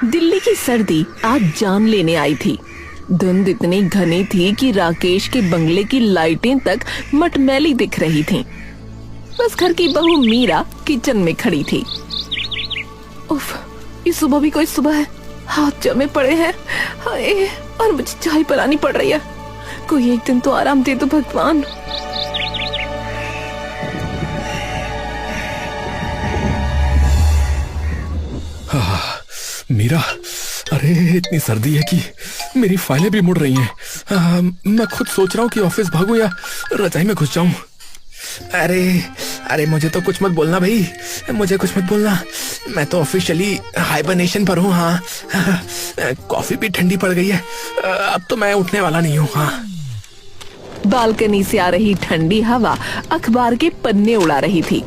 दिल्ली की सर्दी आज जान लेने आई थी। धुंध इतनी घनी थी कि राकेश के बंगले की लाइटें तक मटमैली दिख रही थीं। बस घर की बहू मीरा किचन में खड़ी थी। उफ, ये सुबह भी कोई सुबह है, हाथ जमे पड़े हैं, हाय, और मुझे चाय पिलानी पड़ रही है। कोई एक दिन तो आराम दे दो भगवान। मीरा, अरे इतनी सर्दी है कि मेरी फाइलें भी मुड़ रही हैं। मैं खुद सोच रहा हूँ कि ऑफिस भागूं या रजाई में घुस जाऊं। अरे मुझे तो कुछ मत बोलना भाई, मुझे कुछ मत बोलना। मैं तो ऑफिशियली हाइबरनेशन पर हूँ। हाँ, कॉफी भी ठंडी पड़ गई है, अब तो मैं उठने वाला नहीं हूँ। हाँ। बालकनी से आ रही ठंडी हवा अखबार के पन्ने उड़ा रही थी।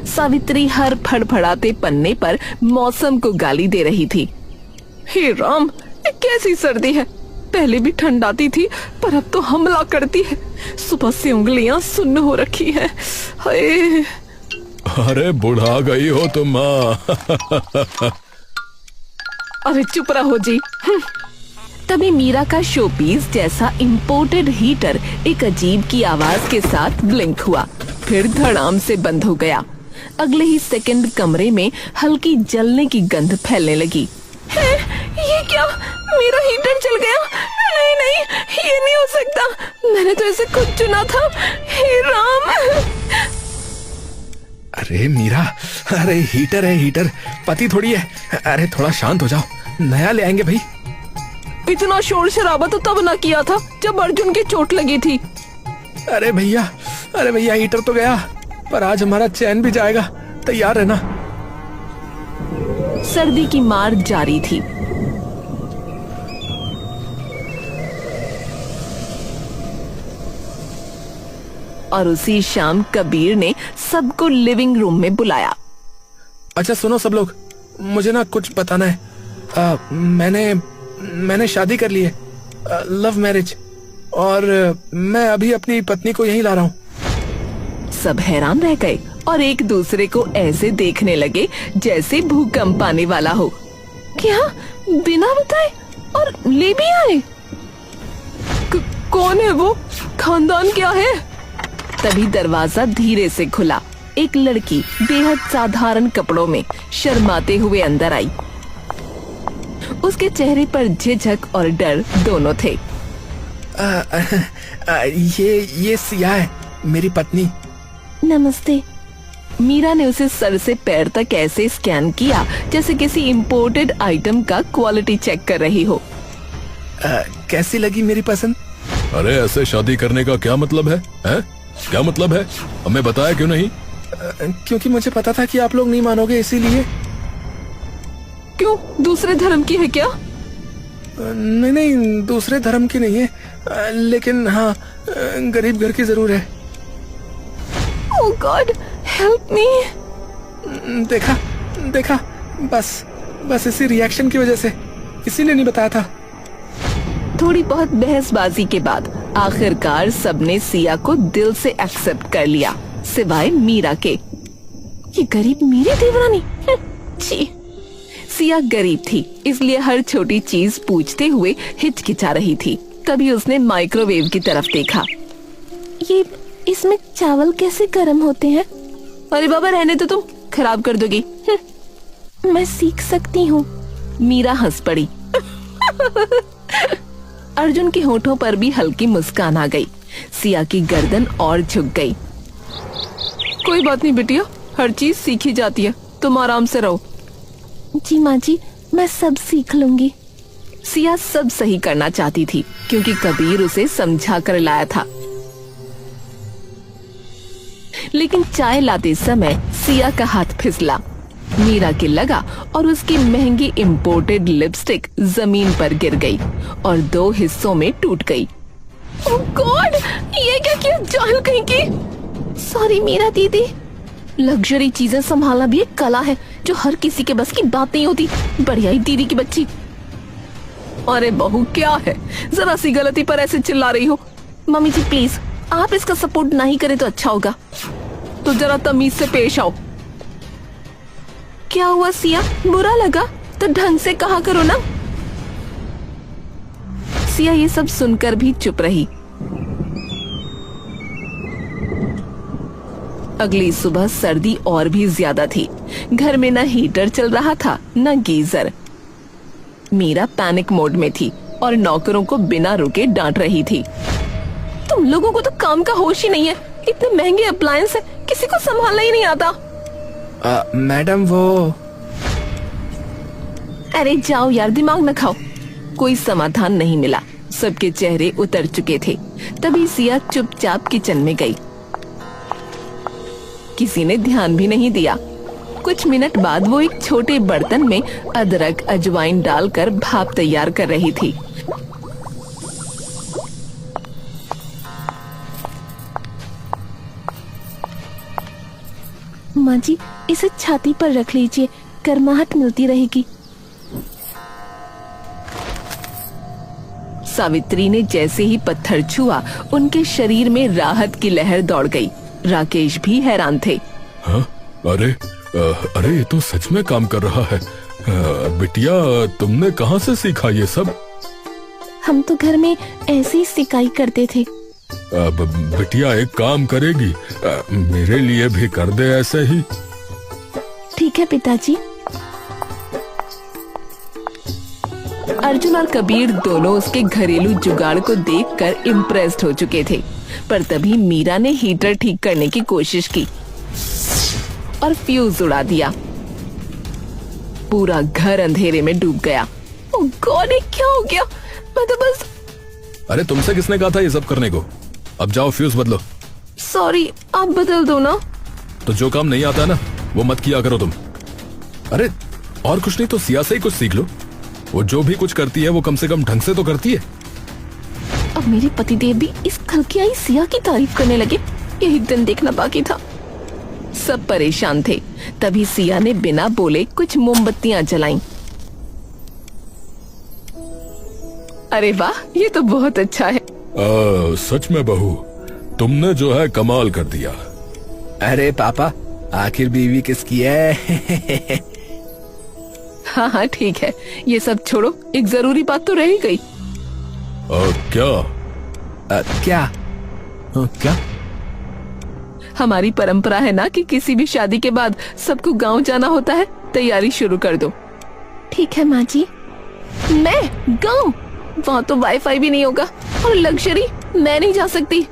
सावित्री हर फड़फड़ाते पन्ने पर मौसम को गाली दे रही थी। हे राम, ये कैसी सर्दी है। पहले भी ठंड आती थी, पर अब तो हमला करती है। सुबह से उंगलियां सुन्न हो रखी हैं। हाय। अरे बुढ़ा गई हो तुम। अरे चुप रहो जी। तभी मीरा का शोपीस जैसा इंपोर्टेड हीटर एक अजीब की आवाज के साथ ब्लिंक हुआ, फिर धड़ाम से बंद हो गया। अगले ही सेकंड कमरे में हल्की जलने की गंध फैलने लगी। ये क्या, मेरा हीटर जल गया? नहीं नहीं, ये नहीं हो सकता, मैंने तो इसे खुद चुना था। हे राम। अरे मीरा, अरे हीटर है हीटर, पति थोड़ी है। अरे थोड़ा शांत हो जाओ, नया ले आएंगे भाई। इतना शोर शराबा तो तब ना किया था जब अर्जुन की चोट लगी थी। अरे भैया हीटर तो गया, पर आज हमारा चैन भी जाएगा, तैयार रहना। सर्दी की मार जारी थी। और उसी शाम कबीर ने सबको लिविंग रूम में बुलाया। अच्छा सुनो सब लोग, मुझे ना कुछ बताना है। मैंने शादी कर ली है, लव मैरिज, और मैं अभी अपनी पत्नी को यहीं ला रहा हूँ। सब हैरान रह गए और एक दूसरे को ऐसे देखने लगे जैसे भूकंप आने वाला हो। क्या, बिना बताए और ले भी आए? कौन है वो? खानदान क्या है? तभी दरवाजा धीरे से खुला। एक लड़की बेहद साधारण कपड़ों में शर्माते हुए अंदर आई। उसके चेहरे पर झिझक और डर दोनों थे। ये सिया है, मेरी पत्नी। नमस्ते। मीरा ने उसे सर से पैर तक ऐसे स्कैन किया जैसे किसी इंपोर्टेड आइटम का क्वालिटी चेक कर रही हो। कैसी लगी मेरी पसंद? अरे ऐसे शादी करने का क्या मतलब है? क्या मतलब है? हमें बताया क्यों नहीं? क्योंकि मुझे पता था कि आप लोग नहीं मानोगे, इसीलिए। क्यों, दूसरे धर्म की है क्या? नहीं, दूसरे धर्म की नहीं है, लेकिन हाँ, गरीब घर की जरूर है। Oh God, help me। देखा, बस इसी रिएक्शन की वजह से, इसीलिए नहीं बताया था। थोड़ी बहुत बहसबाजी के बाद आखिरकार सबने सिया को दिल से एक्सेप्ट कर लिया, सिवाय मीरा के। ये गरीब मेरी देवरानी। छी। सिया गरीब थी, इसलिए हर छोटी चीज पूछते हुए हिचकिचा रही थी। तभी उसने माइक्रोवेव की तरफ देखा। ये, इसमें चावल कैसे गर्म होते हैं? अरे बाबा रहने तो, तुम खराब कर दोगी। मैं सीख सकती हूँ। मीरा हंस पड़ी। अर्जुन के होठों पर भी हल्की मुस्कान आ गई। सिया की गर्दन और झुक गई। कोई बात नहीं बिटिया, हर चीज सीखी जाती है, तुम आराम से रहो। जी माँ जी, मैं सब सीख लूंगी। सिया सब सही करना चाहती थी क्योंकि कबीर उसे समझा कर लाया था। लेकिन चाय लाते समय सिया का हाथ फिसला। मीरा के लगा और उसकी महंगी इंपोर्टेड लिपस्टिक जमीन पर गिर गई और 2 हिस्सों में टूट गई। ओह गॉड, ये क्या किया जाहिल कहीं की। सॉरी मीरा दीदी। लग्जरी चीजें संभालना भी एक कला है जो हर किसी के बस की बात नहीं होती। बढ़िया ही दीदी की बच्ची। अरे बहू क्या है, जरा सी गलती पर ऐसे चिल्ला रही हो। मम्मी जी प्लीज, आप इसका सपोर्ट नहीं करें तो अच्छा होगा। तो जरा तमीज से पेश आओ। क्या हुआ सिया, बुरा लगा? तो ढंग से कहा करो ना। सिया ये सब सुनकर भी चुप रही। अगली सुबह सर्दी और भी ज्यादा थी। घर में न हीटर चल रहा था न गीजर। मीरा पैनिक मोड में थी और नौकरों को बिना रुके डांट रही थी। तुम लोगों को तो काम का होश ही नहीं है। इतने महंगे अप्लायंस है, किसी को संभालना ही नहीं आता। मैडम वो। अरे जाओ यार, दिमाग न खाओ। कोई समाधान नहीं मिला। सबके चेहरे उतर चुके थे। तभी सिया चुपचाप किचन में गई। किसी ने ध्यान भी नहीं दिया। कुछ मिनट बाद वो एक छोटे बर्तन में अदरक अजवाइन डालकर भाप तैयार कर रही थी। माँ जी, इसे छाती पर रख लीजिए, गर्माहट मिलती रहेगी। सावित्री ने जैसे ही पत्थर छुआ, उनके शरीर में राहत की लहर दौड़ गई। राकेश भी हैरान थे। हाँ? अरे ये तो सच में काम कर रहा है। बिटिया, तुमने कहाँ से सीखा ये सब? हम तो घर में ऐसे ही सिकाई करते थे। बिटिया एक काम करेगी, मेरे लिए भी कर दे ऐसे ही। ठीक है पिताजी। अर्जुन और कबीर दोनों उसके घरेलू जुगाड़ को देखकर इम्प्रेस्ड हो चुके थे। पर तभी मीरा ने हीटर ठीक करने की कोशिश की और फ्यूज उड़ा दिया। पूरा घर अंधेरे में डूब गया। ओह गॉड, ये क्या हो गया? मैं तो बस। अरे तुमसे किसने कहा था ये सब करने को? अब जाओ फ्यूज बदलो। सॉरी, आप बदल दो ना। तो जो काम नहीं आता ना वो मत किया करो तुम। अरे और कुछ नहीं तो सिया से ही कुछ सीख लो। वो जो भी कुछ करती है वो कम से कम ढंग से तो करती है। अब मेरे पतिदेव भी इस कल की आई सिया की तारीफ करने लगे। यही दिन देखना बाकी था। सब परेशान थे। तभी सिया ने बिना बोले कुछ मोमबत्तियां जलाईं। अरे वाह, ये तो बहुत अच्छा है। सच में बहू, तुमने जो है कमाल कर दिया। अरे पापा, आखिर बीवी किसकी है? हाँ हाँ ठीक है, ये सब छोड़ो, एक जरूरी बात तो रह ही गई। क्या? क्या? हमारी परंपरा है ना कि किसी भी शादी के बाद सबको गांव जाना होता है। तैयारी शुरू कर दो। ठीक है माँ जी। मैं गांव? वहाँ तो वाईफाई भी नहीं होगा और लग्जरी, मैं नहीं जा सकती।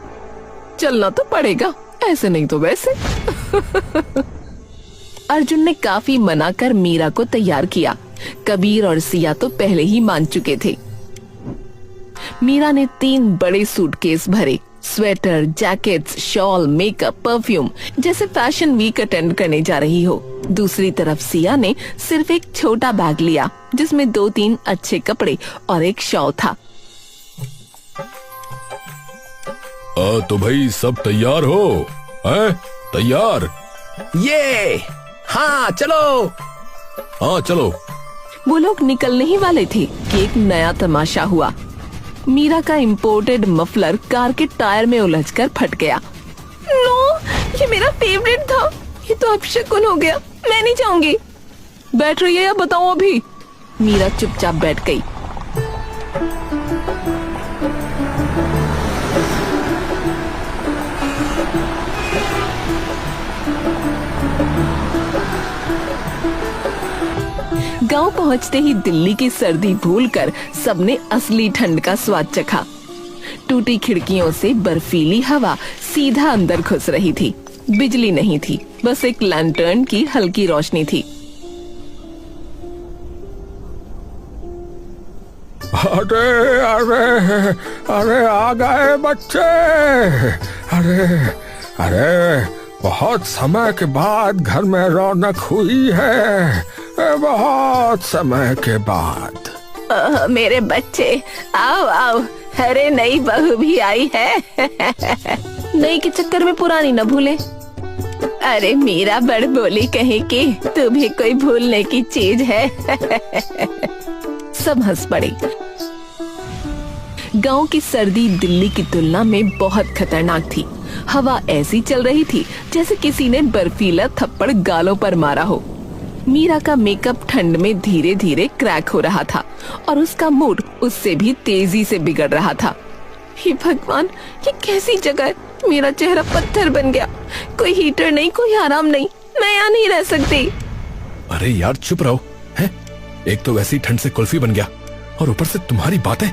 चलना तो पड़ेगा, ऐसे नहीं तो वैसे। अर्जुन ने काफी मना कर मीरा को तैयार किया। कबीर और सिया तो पहले ही मान चुके थे। मीरा ने 3 बड़े सूटकेस भरे। Sweater, jackets, shawl, makeup, perfume, जैसे फैशन वीक अटेंड करने जा रही हो। दूसरी तरफ सिया ने सिर्फ एक छोटा बैग लिया जिसमें 2-3 अच्छे कपड़े और एक शॉल था। तो भाई सब तैयार हो? हैं? तैयार? ये हाँ चलो। हाँ चलो। वो लोग निकलने ही वाले थे कि एक नया तमाशा हुआ। मीरा का इम्पोर्टेड मफलर कार के टायर में उलझकर फट गया। नो, ये मेरा फेवरेट था। ये तो अपशकुन हो गया। मैं नहीं जाऊंगी। बैठ रही है या बताऊं अभी? मीरा चुपचाप बैठ गई। गांव पहुंचते ही दिल्ली की सर्दी भूलकर सबने असली ठंड का स्वाद चखा। टूटी खिड़कियों से बर्फीली हवा सीधा अंदर घुस रही थी। बिजली नहीं थी, बस एक लैंटर्न की हल्की रोशनी थी। अरे अरे अरे आ गए बच्चे। अरे अरे बहुत समय के बाद घर में रौनक हुई है। बहुत समय के बाद। मेरे बच्चे, आओ आओ। अरे नई बहू भी आई है। नई के चक्कर में पुरानी न भूले। अरे मीरा बड़ बोली कहीं की, तू भी कोई भूलने की चीज है। सब हंस पड़े। गांव की सर्दी दिल्ली की तुलना में बहुत खतरनाक थी। हवा ऐसी चल रही थी जैसे किसी ने बर्फीला थप्पड़ गालों पर मारा हो। मीरा का मेकअप ठंड में धीरे धीरे क्रैक हो रहा था और उसका मूड उससे भी तेजी से बिगड़ रहा था। हे भगवान, ये कैसी जगह है? मेरा चेहरा पत्थर बन गया। कोई हीटर नहीं, कोई आराम नहीं, मैं यहाँ नहीं रह सकती। अरे यार चुप रहो, हैं? एक तो वैसी ठंड से कुल्फी बन गया और ऊपर से तुम्हारी बातें।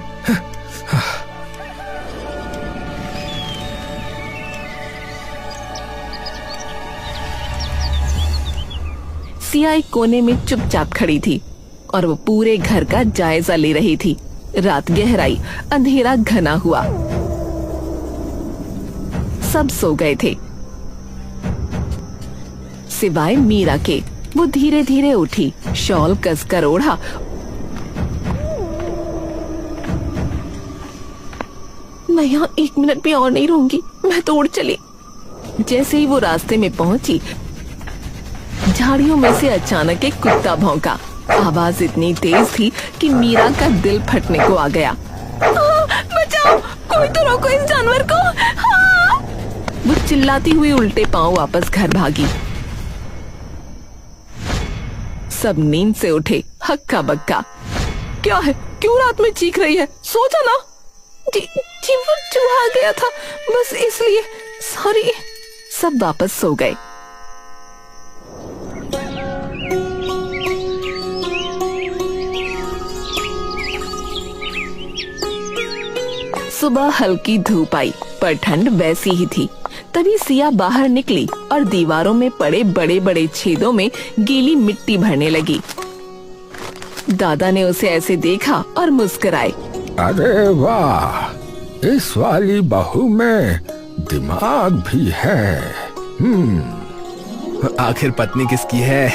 सिया एक कोने में चुपचाप खड़ी थी और वो पूरे घर का जायजा ले रही थी। रात गहराई, अंधेरा घना हुआ, सब सो गए थे सिवाय मीरा के। वो धीरे धीरे उठी, शॉल कसकर ओढ़ा। मैं यहाँ 1 मिनट भी और नहीं रहूंगी, मैं तो उड़ चली। जैसे ही वो रास्ते में पहुंची, झाड़ियों में से अचानक एक कुत्ता भौंका। आवाज इतनी तेज थी कि मीरा का दिल फटने को आ गया। बचाओ, कोई तो रोको इस जानवर को। वो चिल्लाती हुई उल्टे पांव वापस घर भागी। सब नींद से उठे, हक्का बक्का। क्या है, क्यों रात में चीख रही है? सो जा ना। जी वो चूहा आ गया था, बस इसलिए, सॉरी। सब वापस सो गए। सुबह हल्की धूप आई, पर ठंड वैसी ही थी। तभी सिया बाहर निकली और दीवारों में पड़े बड़े बड़े छेदों में गीली मिट्टी भरने लगी। दादा ने उसे ऐसे देखा और मुस्कुराए। अरे वाह, इस वाली बहू में दिमाग भी है। आखिर पत्नी किसकी है?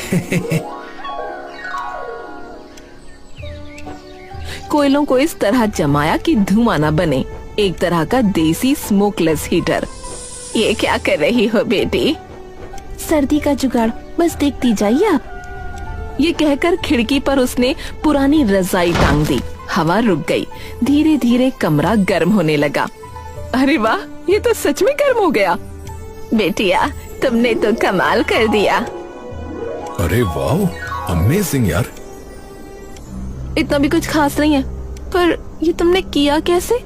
कोयलों को इस तरह जमाया कि धुआं न बने, एक तरह का देसी स्मोकलेस हीटर। ये क्या कर रही हो बेटी? सर्दी का जुगाड़, बस देखती जाइए आप। ये कहकर खिड़की पर उसने पुरानी रजाई टांग दी। हवा रुक गई, धीरे धीरे कमरा गर्म होने लगा। अरे वाह, ये तो सच में गर्म हो गया। बेटिया, तुमने तो कमाल कर दिया। अरे वाह, अमेजिंग यार। इतना भी कुछ खास नहीं है, पर ये तुमने किया कैसे?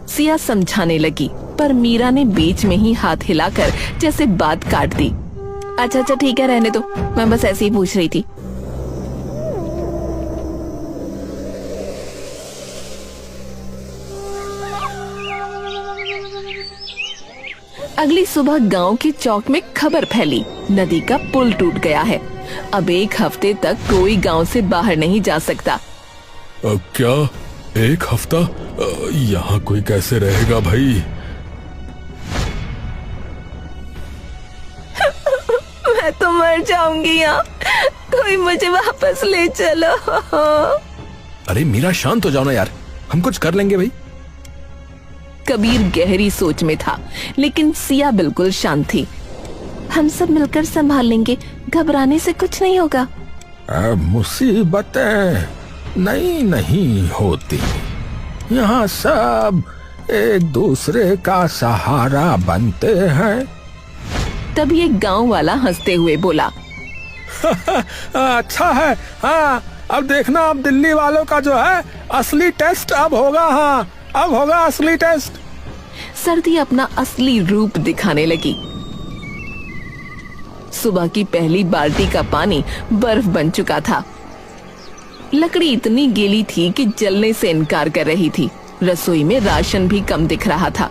सिया समझाने लगी, पर मीरा ने बीच में ही हाथ हिलाकर जैसे बात काट दी। अच्छा ठीक है, रहने दो, मैं बस ऐसे ही पूछ रही थी। अगली सुबह गांव के चौक में खबर फैली, नदी का पुल टूट गया है। अब 1 हफ्ते तक कोई गांव से बाहर नहीं जा सकता। क्या 1 हफ्ता? यहाँ कोई कैसे रहेगा भाई? मैं तो मर जाऊंगी यहाँ, कोई मुझे वापस ले चलो। अरे मीरा, शांत हो जाओ ना यार, हम कुछ कर लेंगे भाई। कबीर गहरी सोच में था, लेकिन सिया बिल्कुल शांत थी। हम सब मिलकर संभाल लेंगे, घबराने से कुछ नहीं होगा। मुसीबतें नहीं होती, यहाँ सब एक दूसरे का सहारा बनते हैं। तभी एक गांव वाला हंसते हुए बोला। अच्छा है। हाँ, अब देखना, अब दिल्ली वालों का जो है असली टेस्ट अब होगा। हाँ, अब होगा असली टेस्ट। सर्दी अपना असली रूप दिखाने लगी। सुबह की पहली बाल्टी का पानी बर्फ बन चुका था। लकड़ी इतनी गीली थी कि जलने से इनकार कर रही थी। रसोई में राशन भी कम दिख रहा था।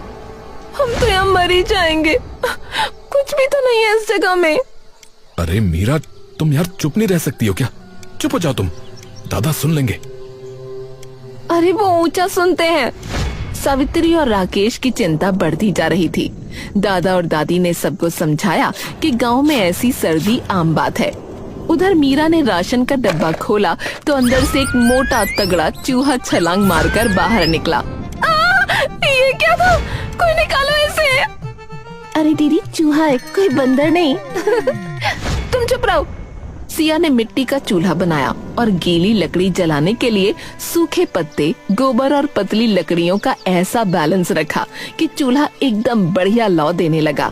हम तो यहाँ मर ही जाएंगे, कुछ भी तो नहीं है इस जगह में। अरे मीरा, तुम यार चुप नहीं रह सकती हो क्या? चुप हो जाओ तुम, दादा सुन लेंगे। अरे वो ऊंचा सुनते हैं। सावित्री और राकेश की चिंता बढ़ती जा रही थी। दादा और दादी ने सबको समझाया कि गांव में ऐसी सर्दी आम बात है। उधर मीरा ने राशन का डब्बा खोला तो अंदर से एक मोटा तगड़ा चूहा छलांग मारकर बाहर निकला। ये क्या था? कोई निकालो इसे। अरे दीदी, चूहा है, कोई बंदर नहीं। तुम चुप रहो। सिया ने मिट्टी का चूल्हा बनाया और गीली लकड़ी जलाने के लिए सूखे पत्ते, गोबर और पतली लकड़ियों का ऐसा बैलेंस रखा कि चूल्हा एकदम बढ़िया लौ देने लगा।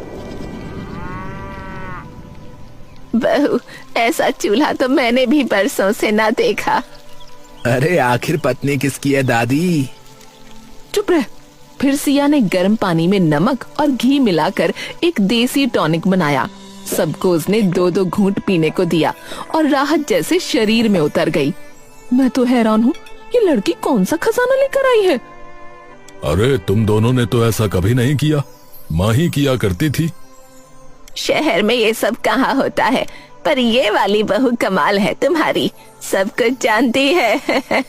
बहू, ऐसा चूल्हा तो मैंने भी बरसों से ना देखा। अरे आखिर पत्नी किसकी है दादी? चुप रह। फिर सिया ने गर्म पानी में नमक और घी मिलाकर एक देसी टॉनिक बनाया। सबको उसने 2-2 घूंट पीने को दिया और राहत जैसे शरीर में उतर गई। मैं तो हैरान हूँ, ये लड़की कौन सा खजाना लेकर आई है? अरे तुम दोनों ने तो ऐसा कभी नहीं किया, माँ ही किया करती थी। शहर में ये सब कहाँ होता है, पर ये वाली बहू कमाल है तुम्हारी, सब कुछ जानती है।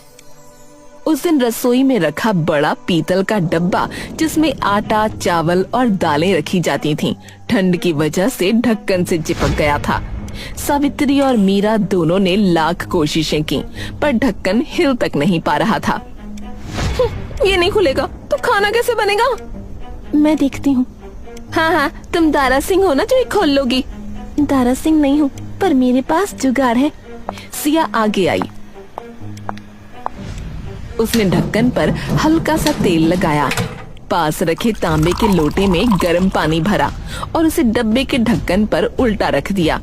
उस दिन रसोई में रखा बड़ा पीतल का डब्बा जिसमें आटा, चावल और दालें रखी जाती थीं, ठंड की वजह से ढक्कन से चिपक गया था। सावित्री और मीरा दोनों ने लाख कोशिशें की, पर ढक्कन हिल तक नहीं पा रहा था। ये नहीं खुलेगा तो खाना कैसे बनेगा? मैं देखती हूँ। हाँ, तुम दारा सिंह हो ना जो ये खोल लोगी? दारा सिंह नहीं हूँ, पर मेरे पास जुगाड़ है। सिया आगे आई। उसने ढक्कन पर हल्का सा तेल लगाया, पास रखे तांबे के लोटे में गर्म पानी भरा और उसे डब्बे के ढक्कन पर उल्टा रख दिया।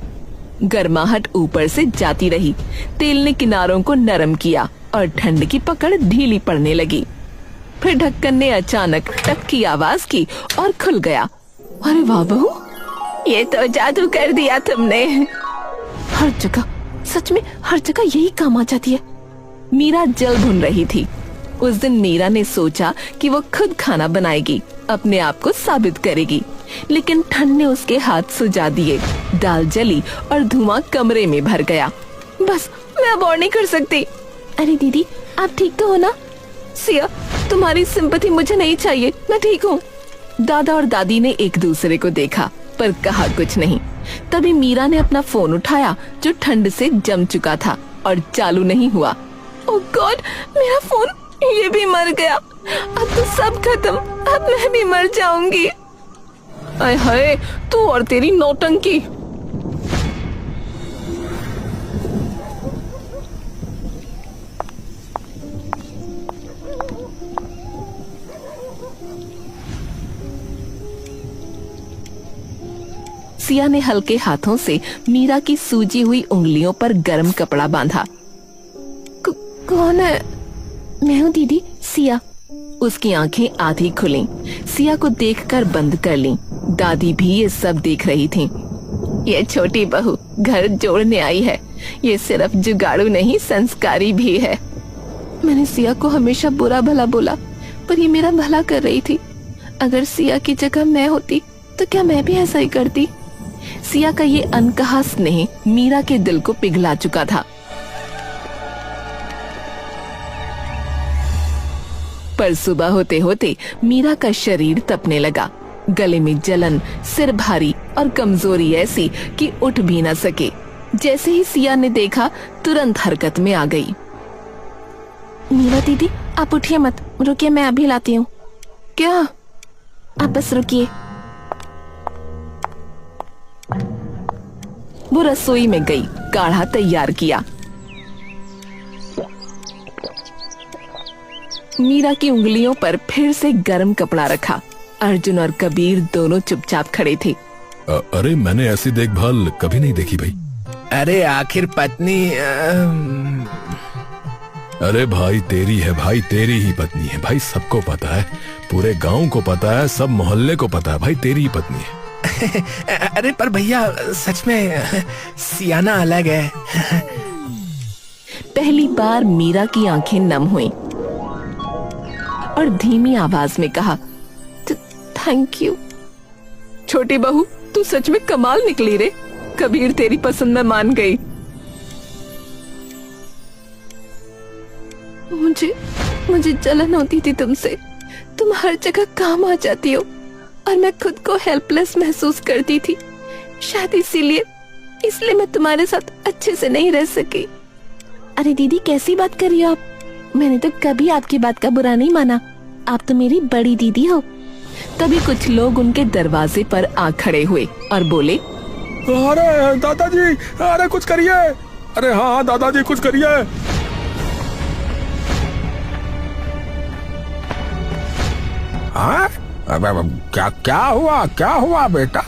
गर्माहट ऊपर से जाती रही, तेल ने किनारों को नरम किया और ठंड की पकड़ ढीली पड़ने लगी। फिर ढक्कन ने अचानक टक की आवाज की और खुल गया। अरे वाह बहू, ये तो जादू कर दिया तुमने। हर जगह, सच में हर जगह यही काम आ जाती है। मीरा जल भुन रही थी। उस दिन मीरा ने सोचा कि वो खुद खाना बनाएगी, अपने आप को साबित करेगी, लेकिन ठंड ने उसके हाथ सुझा दिए। दाल जली और धुआं कमरे में भर गया। बस, मैं अब और नहीं कर सकती। अरे दीदी, आप ठीक तो हो ना? सिया, तुम्हारी सिंपैथी मुझे नहीं चाहिए, मैं ठीक हूँ। दादा और दादी ने एक दूसरे को देखा पर कहा कुछ नहीं। तभी मीरा ने अपना फोन उठाया जो ठंड से जम चुका था और चालू नहीं हुआ। ओह गॉड, मेरा फोन, ये भी मर गया। अब तो सब खत्म, अब मैं भी मर जाऊंगी। आय हाय, तू और तेरी नौटंकी। सिया ने हल्के हाथों से मीरा की सूजी हुई उंगलियों पर गर्म कपड़ा बांधा। कौन है? मैं हूँ दीदी, सिया। उसकी आंखें आधी खुली, सिया को देखकर बंद कर लीं। दादी भी ये सब देख रही थीं। ये छोटी बहू घर जोड़ने आई है, ये सिर्फ जुगाड़ू नहीं, संस्कारी भी है। मैंने सिया को हमेशा बुरा भला बोला, पर ये मेरा भला कर रही थी। अगर सिया की जगह मैं होती तो क्या मैं भी ऐसा ही करती? सिया का ये अनकहा स्नेह मीरा के दिल को पिघला चुका था। पर सुबह होते होते मीरा का शरीर तपने लगा। गले में जलन, सिर भारी और कमजोरी ऐसी कि उठ भी न सके। जैसे ही सिया ने देखा, तुरंत हरकत में आ गई। मीरा दीदी, आप उठिए मत, रुकिए, मैं अभी लाती हूँ। क्या? आप बस रुकिए। वो रसोई में गई, काढ़ा तैयार किया। मीरा की उंगलियों पर फिर से गर्म कपड़ा रखा। अर्जुन और कबीर दोनों चुपचाप खड़े थे। अरे मैंने ऐसी देखभाल कभी नहीं देखी भाई। अरे आखिर पत्नी अरे भाई तेरी है भाई, तेरी ही पत्नी है भाई, सबको पता है, पूरे गांव को पता है, सब मोहल्ले को पता है भाई, तेरी ही पत्नी है। अरे पर भैया, सच में सियाना अलग है। पहली बार मीरा की आंखें नम हुईं और धीमी आवाज में कहा, थैंक यू। छोटी बहू, तू सच में कमाल निकली रे। कबीर तेरी पसंद में मान गई। मुझे जलन होती थी तुमसे। तुम हर जगह काम आ जाती हो और मैं खुद को हेल्पलेस महसूस करती थी। शायद इसलिए मैं तुम्हारे साथ अच्छे से नहीं रह सकी। अरे दीदी, कैसी बात कर रही हो आप? मैंने तो कभी आपकी बात का बुरा नहीं माना। आप तो मेरी बड़ी दीदी हो। तभी कुछ लोग उनके दरवाजे पर आ खड़े हुए और बोले, अरे दादाजी, अरे कुछ करिए। अरे हाँ दादाजी, कुछ करिए। हाँ, क्या क्या हुआ बेटा?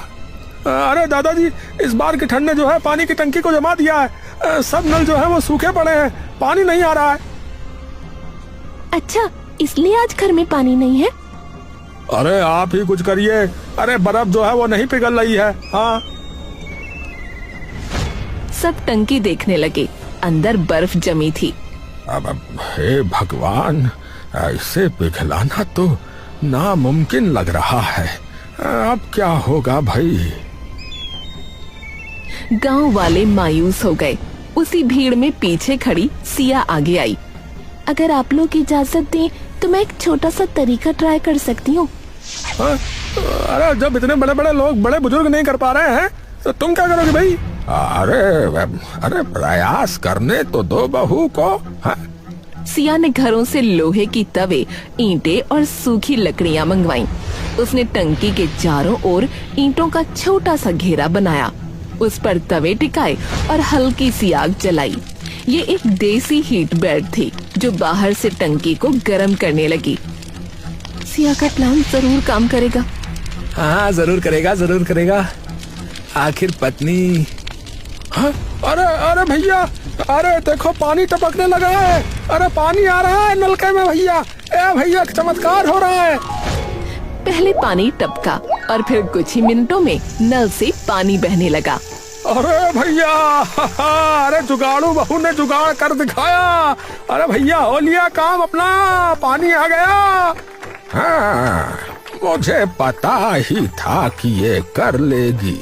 अरे दादाजी, इस बार की ठंड ने जो है पानी की टंकी को जमा दिया है। सब नल जो है वो सूखे पड़े हैं, पानी नहीं आ रहा है। अच्छा, इसलिए आज घर में पानी नहीं है? अरे आप ही कुछ करिए। अरे बर्फ जो है वो नहीं पिघल रही है। हाँ, सब टंकी देखने लगे, अंदर बर्फ जमी थी। अब हे भगवान, ऐसे पिघलाना तो नामुमकिन लग रहा है। अब क्या होगा भाई? गांव वाले मायूस हो गए। उसी भीड़ में पीछे खड़ी सिया आगे आई। अगर आप लोग इजाजत दें तो मैं एक छोटा सा तरीका ट्राई कर सकती हूँ। अरे जब इतने बड़े बड़े लोग, बड़े बुजुर्ग नहीं कर पा रहे हैं तो तुम क्या करोगे भाई? अरे प्रयास करने तो दो बहू को। हाँ? सिया ने घरों से लोहे की तवे, ईंटें और सूखी लकड़ियां मंगवाईं। उसने टंकी के चारों ओर ईंटों का छोटा सा घेरा बनाया, उस पर तवे टिकाए और हल्की सी आग जलाई। ये एक देसी हीट बेड थी जो बाहर से टंकी को गर्म करने लगी। सिया का प्लान जरूर काम करेगा। हाँ, जरूर करेगा, जरूर करेगा। आखिर पत्नी। हाँ? अरे भैया, अरे देखो पानी टपकने लगा है। अरे पानी आ रहा है नलके में भैया। ए भैया, चमत्कार हो रहा है। पहले पानी टपका और फिर कुछ ही मिनटों में नल से पानी बहने लगा। अरे भैया, अरे जुगाड़ू बहू ने जुगाड़ कर दिखाया। अरे भैया, हो लिया काम अपना, पानी आ गया। हाँ, मुझे पता ही था कि ये कर लेगी।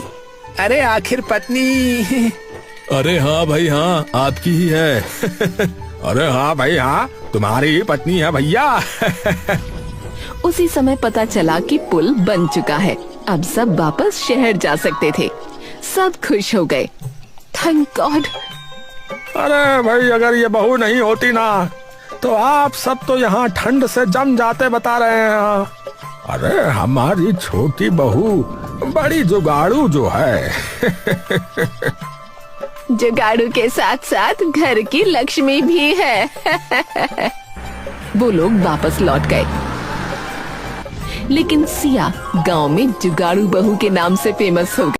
अरे आखिर पत्नी। अरे हाँ भाई हाँ, आपकी ही है। अरे हाँ भाई हाँ, तुम्हारी ही पत्नी है भैया। उसी समय पता चला कि पुल बन चुका है। अब सब वापस शहर जा सकते थे। सब खुश हो गए। Thank God. अरे भाई, अगर ये बहू नहीं होती ना तो आप सब तो यहाँ ठंड से जम जाते बता रहे हैं। अरे हमारी छोटी बहू बड़ी जुगाड़ू जो है। जुगाड़ू के साथ साथ घर की लक्ष्मी भी है। वो लोग वापस लौट गए, लेकिन सिया गांव में जुगाड़ू बहू के नाम से फेमस हो गई।